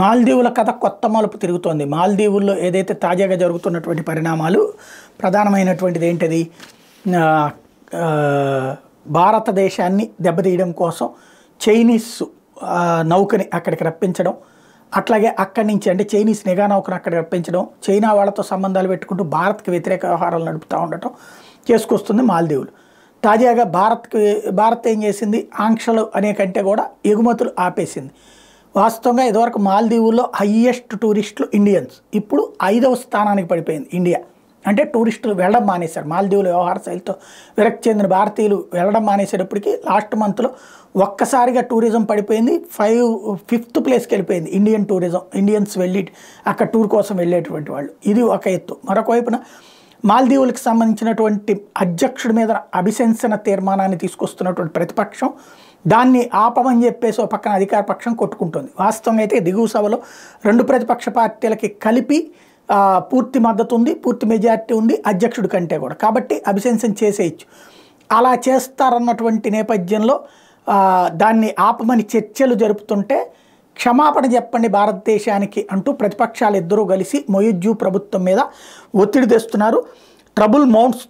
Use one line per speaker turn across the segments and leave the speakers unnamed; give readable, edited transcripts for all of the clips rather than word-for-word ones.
మాల్దీవుల కథ కొత్త మలుపు తిరుగుతోంది. మాల్దీవుల్లో ఏదైతే తాజాగా జరుగుతున్నటువంటి పరిణామాలు ప్రధానమైనటువంటిది ఏంటది, భారతదేశాన్ని దెబ్బతీయడం కోసం చైనీస్ నౌకని అక్కడికి రప్పించడం, అట్లాగే అక్కడి నుంచి అంటే చైనీస్ నిఘా నౌకను అక్కడికి రప్పించడం, చైనా వాళ్ళతో సంబంధాలు పెట్టుకుంటూ భారత్కి వ్యతిరేక వ్యవహారాలు నడుపుతూ ఉండటం చేసుకొస్తుంది మాల్దీవులు. తాజాగా భారత్ ఏం చేసింది, ఆంక్షలు అనే కంటే కూడా ఎగుమతులు ఆపేసింది. వాస్తవంగా ఇదివరకు మాల్దీవుల్లో హయ్యెస్ట్ టూరిస్టులు ఇండియన్స్, ఇప్పుడు 5వ స్థానానికి పడిపోయింది ఇండియా. అంటే టూరిస్టులు వెళ్ళడం మానేశారు. మాల్దీవుల వ్యవహార శైలితో విరక్తి చెందిన భారతీయులు వెళ్ళడం మానేసేటప్పటికి లాస్ట్ మంత్లో ఒక్కసారిగా టూరిజం పడిపోయింది. 5th ప్లేస్కి వెళ్ళిపోయింది ఇండియన్ టూరిజం. ఇండియన్స్ వెళ్ళి అక్కడ టూర్ కోసం వెళ్ళేటువంటి వాళ్ళు, ఇది ఒక ఎత్తు. మరొక వైపున మాల్దీవులకు సంబంధించినటువంటి అధ్యక్షుడి మీద అభిశంసన తీర్మానాన్ని తీసుకొస్తున్నటువంటి ప్రతిపక్షం దాన్ని ఆపమని చెప్పేసి ఒక పక్కన అధికార పక్షం కొట్టుకుంటుంది. వాస్తవంగా అయితే దిగువ సభలో 2 ప్రతిపక్ష పార్టీలకి కలిపి పూర్తి మద్దతు ఉంది, పూర్తి మెజారిటీ ఉంది అధ్యక్షుడి కంటే కూడా, కాబట్టి అభిశంసన చేసేయచ్చు. అలా చేస్తారన్నటువంటి నేపథ్యంలో దాన్ని ఆపమని చర్చలు జరుపుతుంటే క్షమాపణ చెప్పండి భారతదేశానికి అంటూ ప్రతిపక్షాలు ఇద్దరూ కలిసి మొయిజ్జు ప్రభుత్వం మీద ఒత్తిడి తెస్తున్నారు. Trouble mounts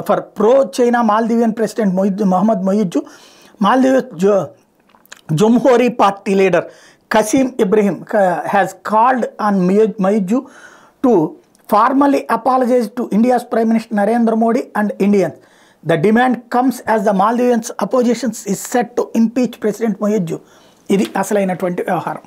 for pro China Maldivian president Mohamed Muizzu, Maldives Jumhooree party leader Qasim Ibrahim has called on Muizzu to formally apologize to India's Prime Minister Narendra Modi and Indians. The demand comes as the Maldivians opposition is set to impeach President Moizu. ఇది అసలైనటువంటి వ్యవహారం.